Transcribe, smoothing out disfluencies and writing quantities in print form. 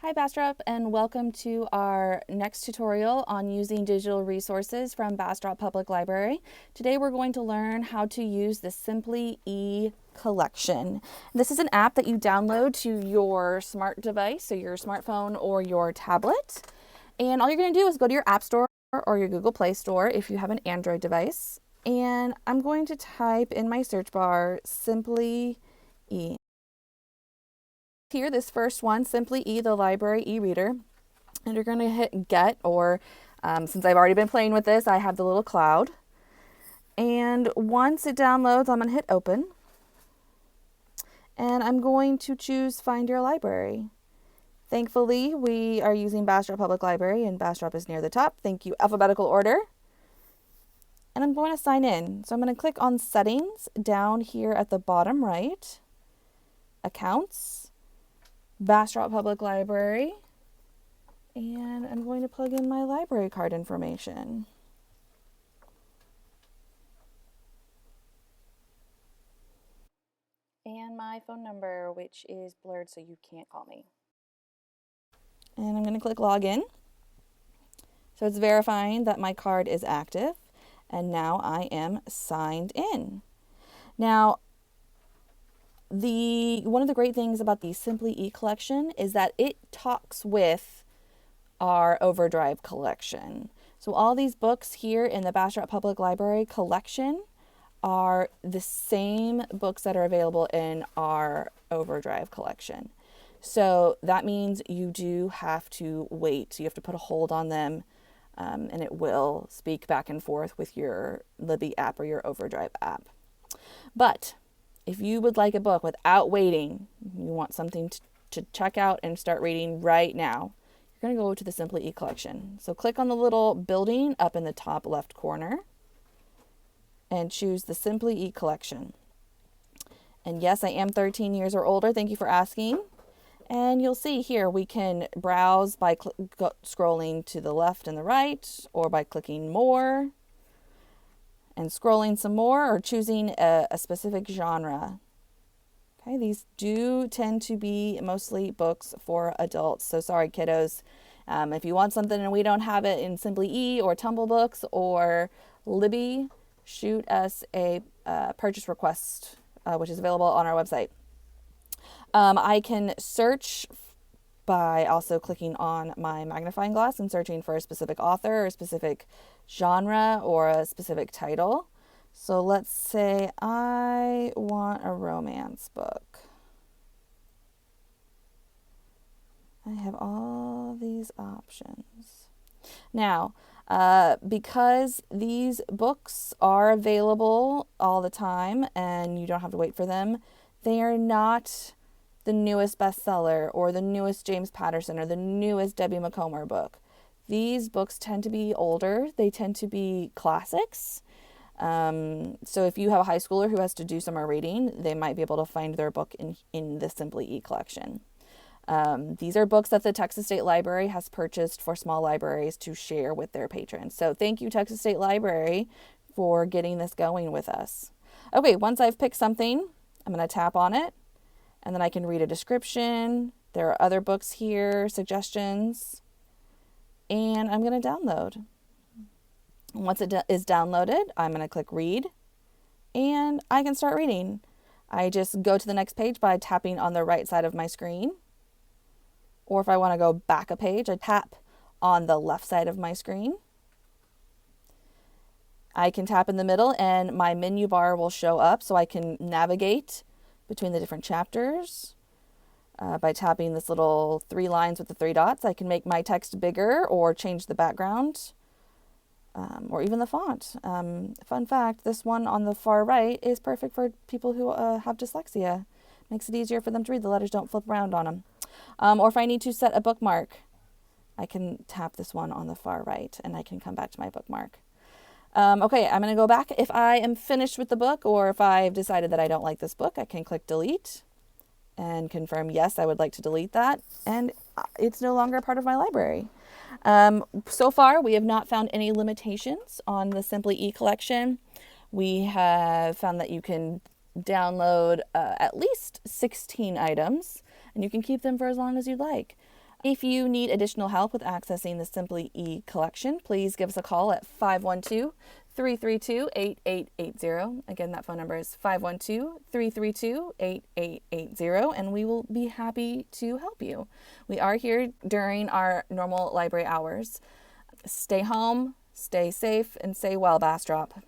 Hi Bastrop, and welcome to our next tutorial on using digital resources from Bastrop Public Library. Today we're going to learn how to use the SimplyE collection. This is an app that you download to your smart device, so your smartphone or your tablet. And all you're going to do is go to your App Store or your Google Play Store if you have an Android device. And I'm going to type in my search bar SimplyE. Here, this first one, SimplyE, the library e-reader, and you're going to hit get, or since I've already been playing with this, I have the little cloud. And once it downloads, I'm going to hit open. And I'm going to choose Find Your Library. Thankfully, we are using Bastrop Public Library, and Bastrop is near the top. Thank you, alphabetical order. And I'm going to sign in. So I'm going to click on Settings down here at the bottom right, Accounts, Bastrop Public Library, and I'm going to plug in my library card information. And my phone number, which is blurred so you can't call me. And I'm going to click Login. So it's verifying that my card is active, and now I am signed in. Now, one of the great things about the SimplyE collection is that it talks with our OverDrive collection. So all these books here in the Bastrop Public Library collection are the same books that are available in our OverDrive collection. So that means you do have to wait. You have to put a hold on them, and it will speak back and forth with your Libby app or your OverDrive app. But if you would like a book without waiting, you want something to check out and start reading right now, you're going to go to the SimplyE collection. So click on the little building up in the top left corner and choose the SimplyE collection. And yes, I am 13 years or older. Thank you for asking. And you'll see here we can browse by scrolling to the left and the right, or by clicking more and scrolling some more, or choosing a specific genre. Okay, these do tend to be mostly books for adults. So sorry, kiddos. If you want something and we don't have it in SimplyE or Tumble Books or Libby, shoot us a purchase request, which is available on our website. I can search by also clicking on my magnifying glass and searching for a specific author or a specific genre or a specific title. So let's say I want a romance book. I have all these options. Now, because these books are available all the time and you don't have to wait for them, they are not the newest bestseller or the newest James Patterson or the newest Debbie McComber book. These books tend to be older. They tend to be classics. So if you have a high schooler who has to do summer reading, they might be able to find their book in the SimplyE collection. These are books that the Texas State Library has purchased for small libraries to share with their patrons. So thank you, Texas State Library, for getting this going with us. Okay, once I've picked something, I'm going to tap on it. And then I can read a description. There are other books here, suggestions, and I'm going to download. Once it is downloaded, I'm going to click read, and I can start reading. I just go to the next page by tapping on the right side of my screen. Or if I want to go back a page, I tap on the left side of my screen. I can tap in the middle and my menu bar will show up so I can navigate between the different chapters. By tapping this little 3 lines with the 3 dots, I can make my text bigger or change the background, or even the font. Fun fact, this one on the far right is perfect for people who have dyslexia. Makes it easier for them to read. The letters don't flip around on them. Or if I need to set a bookmark, I can tap this one on the far right and I can come back to my bookmark. Okay, I'm going to go back. If I am finished with the book, or if I've decided that I don't like this book, I can click delete and confirm, yes, I would like to delete that. And it's no longer a part of my library. So far, we have not found any limitations on the SimplyE collection. We have found that you can download at least 16 items, and you can keep them for as long as you'd like. If you need additional help with accessing the SimplyE collection, please give us a call at 512-332-8880. Again, that phone number is 512-332-8880, and we will be happy to help you. We are here during our normal library hours. Stay home, stay safe, and stay well, Bastrop.